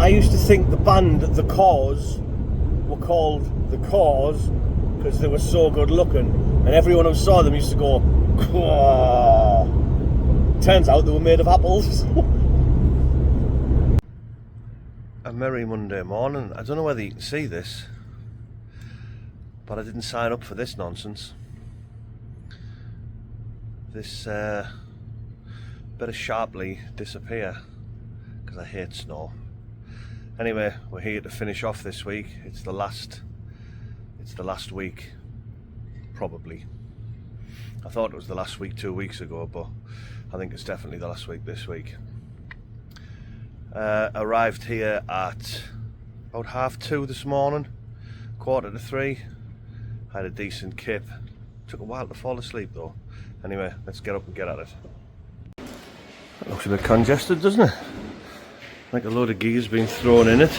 I used to think the band The Cause were called The Cause because they were so good looking, and everyone who saw them used to go, "Caw." Turns out they were made of apples. A merry Monday morning. I don't know whether you can see this, but I didn't sign up for this nonsense. This better sharply disappear because I hate snow. Anyway, we're here to finish off this week. It's the last week, probably. I thought it was the last week 2 weeks ago, but I think it's definitely the last week this week. Arrived here at about 2:30 this morning, 2:45. Had a decent kip. Took a while to fall asleep though. Anyway, let's get up and get at it. That looks a bit congested, doesn't it? Like a load of gear's been thrown in it.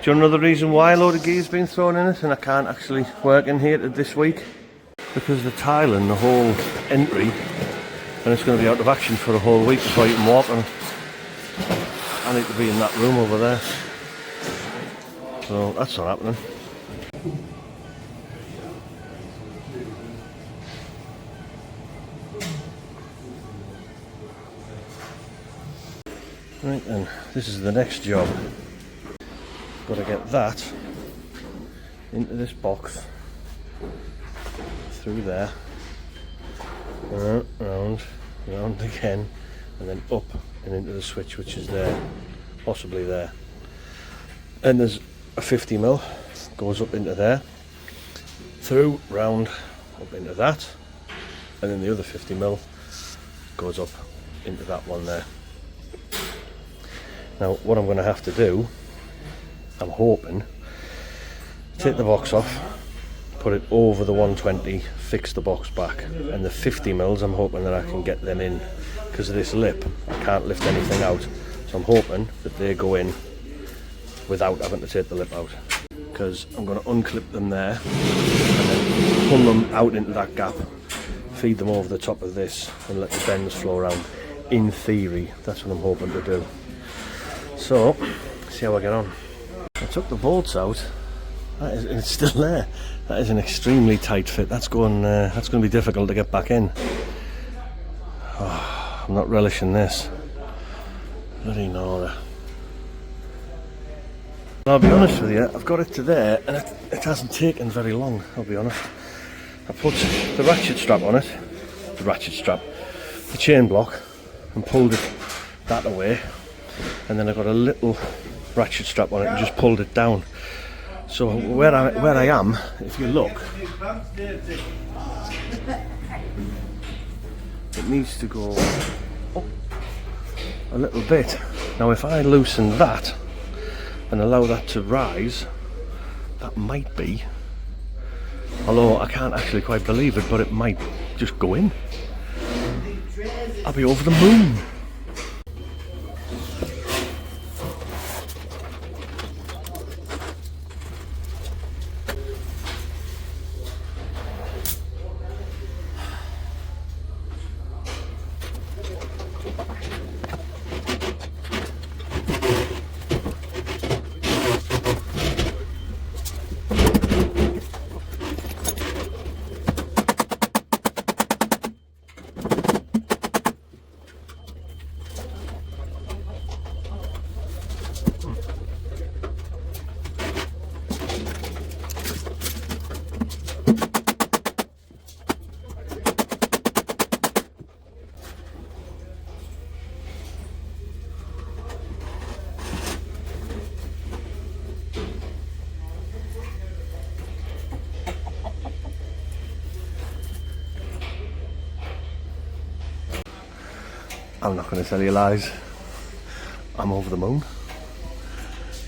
Do you know the reason why a load of gear's been thrown in it and I can't actually work in here this week? Because they're tiling the whole entry and it's going to be out of action for a whole week before you can walk on it. I need to be in that room over there. So that's not happening. Right then, this is the next job. Got to get that into this box, through there, round again, and then up and into the switch, which is there, possibly there. And there's a 50mm, goes up into there, through, round, up into that, and then the other 50mm goes up into that one there. Now what I'm going to have to do, I'm hoping, take the box off, put it over the 120, fix the box back, and the 50mm I'm hoping that I can get them in, because of this lip I can't lift anything out, so I'm hoping that they go in without having to take the lip out, because I'm going to unclip them there and then pull them out into that gap, feed them over the top of this and let the bends flow around. In theory, that's what I'm hoping to do. So, see how I get on. I took the bolts out. It's still there. That is an extremely tight fit. That's going to be difficult to get back in. Oh, I'm not relishing this. Bloody Nora. I'll be honest with you, I've got it to there and it hasn't taken very long, I'll be honest. I put the ratchet strap on it, the chain block, and pulled it that away. And then I got a little ratchet strap on it and just pulled it down. So where I am, if you look, it needs to go up a little bit. Now if I loosen that and allow that to rise, that might be, although I can't actually quite believe it, but it might just go in. I'll be over the moon. I'm not going to tell you lies. I'm over the moon.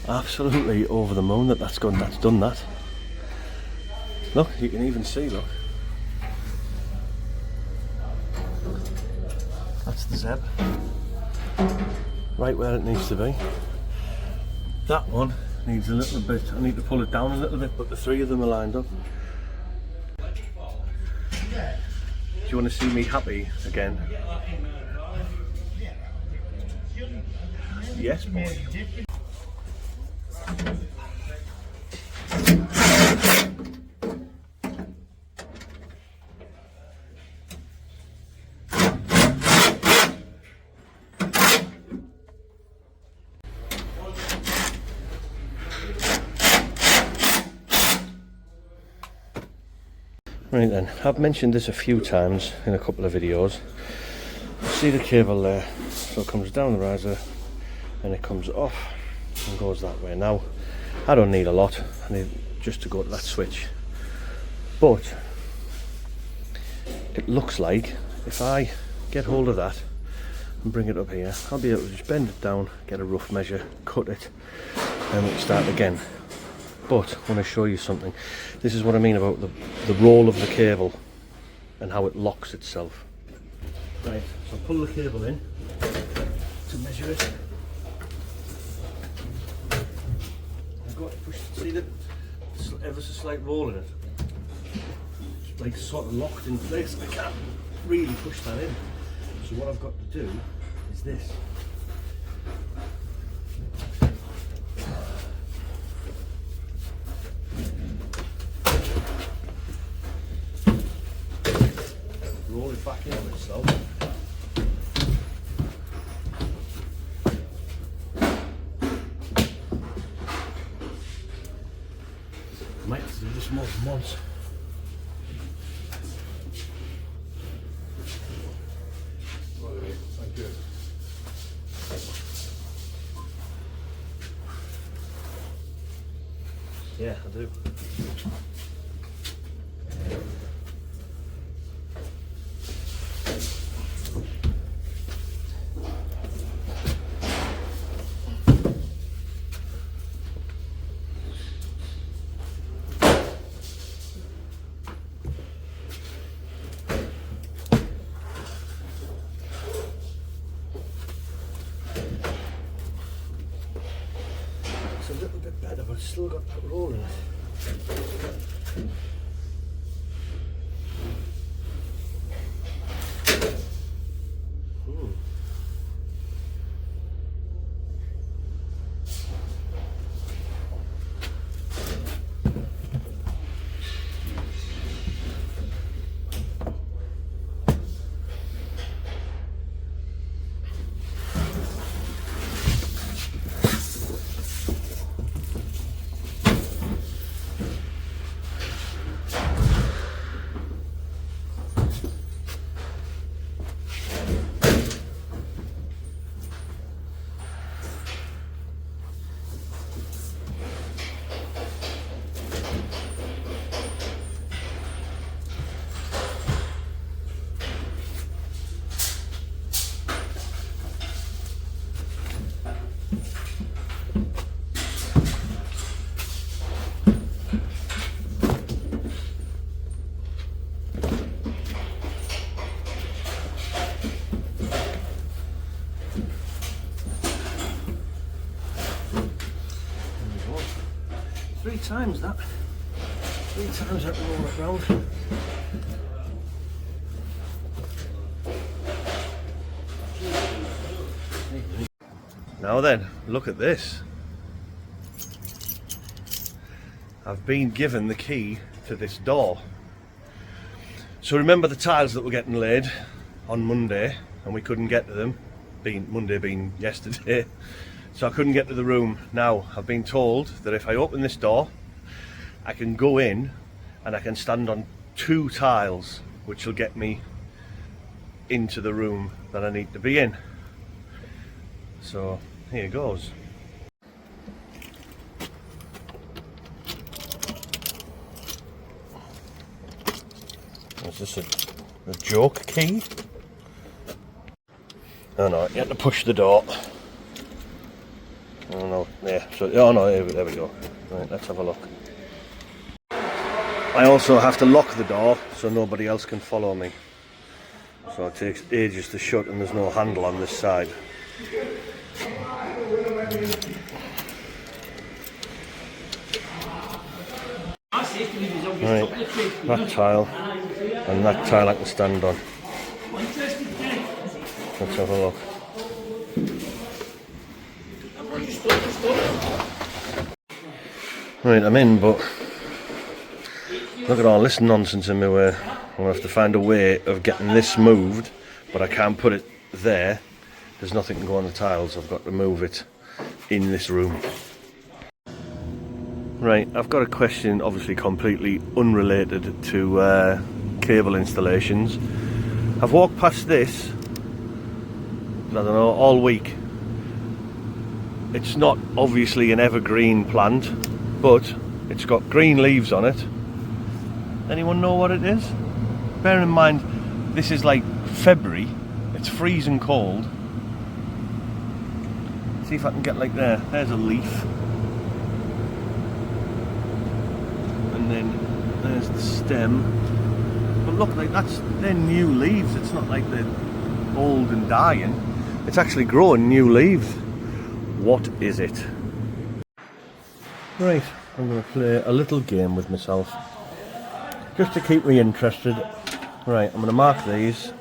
Absolutely over the moon that's done that. Look, you can even see, look. That's the Zeb. Right where it needs to be. That one needs a little bit, I need to pull it down a little bit, but the three of them are lined up. Do you want to see me happy again? Yes, boy. Right then, I've mentioned this a few times in a couple of videos. See the cable there? So it comes down the riser and it comes off and goes that way. Now, I don't need a lot, I need just to go to that switch. But it looks like if I get hold of that and bring it up here, I'll be able to just bend it down, get a rough measure, cut it, and we can start again. But I want to show you something. This is what I mean about the roll of the cable and how it locks itself. Right, so pull the cable in to measure it. I've got to push, see that ever so slight roll in it. It's like sort of locked in place. I can't really push that in. So what I've got to do is this. Roll it back in on itself. Might have to do this more than once. Thank you. Yeah, I do. A little bit better, but it's still got that roll in it. Three times that roll it round. Now then, look at this. I've been given the key to this door. So remember the tiles that were getting laid on Monday and we couldn't get to them, Monday being yesterday. So I couldn't get to the room. Now I've been told that if I open this door I can go in and I can stand on 2 tiles which will get me into the room that I need to be in. So here goes. Is this a joke key? Oh no, you have to push the door. Oh no, yeah, so, oh no, there we go. Right, let's have a look. I also have to lock the door so nobody else can follow me. So it takes ages to shut and there's no handle on this side. Right, that tile and that tile I can stand on. Let's have a look. Right, I'm in, but look at all this nonsense in my way. I'm going to have to find a way of getting this moved, but I can't put it there. There's nothing can go on the tiles. I've got to move it in this room. Right, I've got a question, obviously completely unrelated to cable installations. I've walked past this, I don't know, all week. It's not obviously an evergreen plant, but it's got green leaves on it. Anyone know what it is? Bear in mind, this is like February, it's freezing cold. See if I can get like there's a leaf. And then there's the stem. But look, like they're new leaves. It's not like they're old and dying. It's actually growing new leaves. What is it? Right, I'm going to play a little game with myself, just to keep me interested. Right, I'm going to mark these.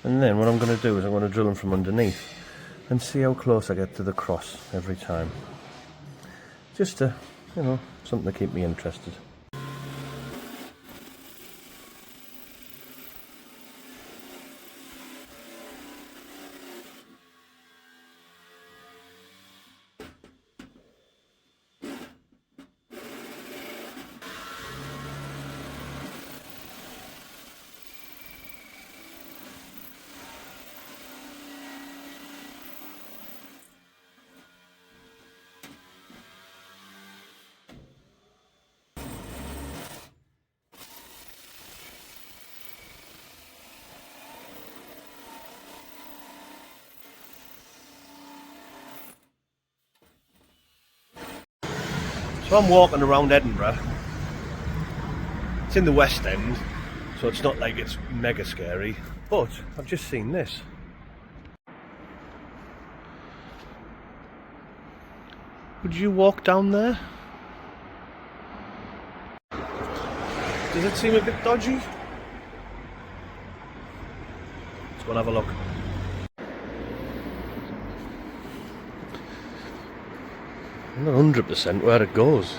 And then what I'm going to do is I'm going to drill them from underneath and see how close I get to the cross every time. Just to, you know, something to keep me interested. So I'm walking around Edinburgh. It's in the West End, so it's not like it's mega scary, but I've just seen this. Would you walk down there? Does it seem a bit dodgy? Let's go and have a look. I'm not 100% where it goes.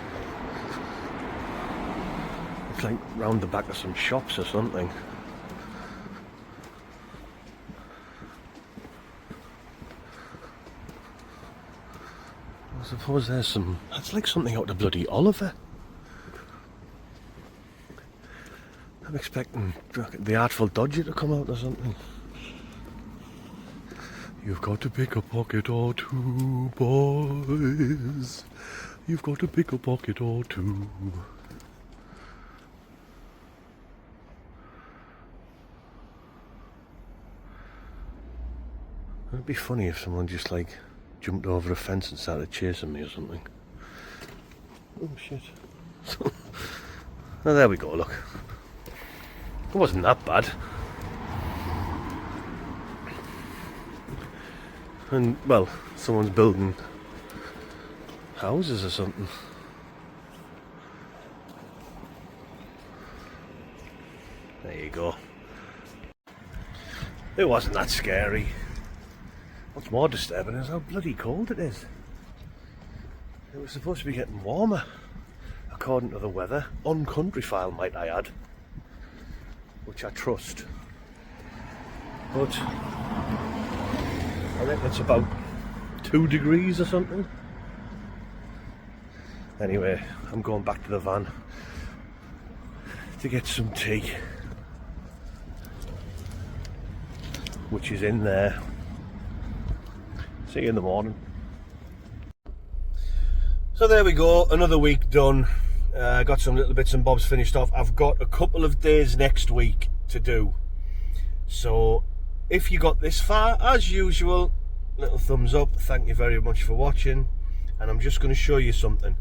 It's like round the back of some shops or something. I suppose there's some... That's like something out of bloody Oliver. I'm expecting the Artful Dodger to come out or something. You've got to pick a pocket or two, boys. You've got to pick a pocket or two. It'd be funny if someone just like jumped over a fence and started chasing me or something. Oh shit. Oh, there we go, look. It wasn't that bad. And, well, someone's building houses or something. There you go. It wasn't that scary. What's more disturbing is how bloody cold it is. It was supposed to be getting warmer, according to the weather. On Countryfile, might I add. Which I trust. But I reckon it's about 2 degrees or something. Anyway, I'm going back to the van to get some tea, which is in there. See you in the morning. So there we go, another week done. Got some little bits and bobs finished off. I've got a couple of days next week to do. So if you got this far, as usual, little thumbs up. Thank you very much for watching. And I'm just going to show you something,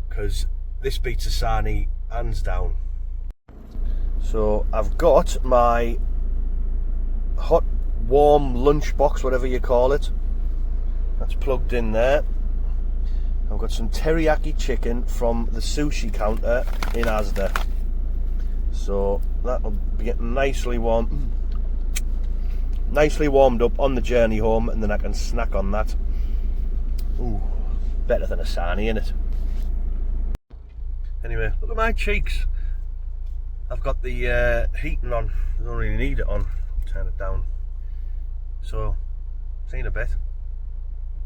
because this beats a sarnie hands down. So I've got my hot warm lunch box, whatever you call it. That's plugged in there. I've got some teriyaki chicken from the sushi counter in Asda. So that'll be getting nicely warmed up on the journey home, and then I can snack on that. Ooh, better than a sarnie, innit? Anyway, look at my cheeks. I've got the heating on. I don't really need it on. Turn it down. So, see you in a bit.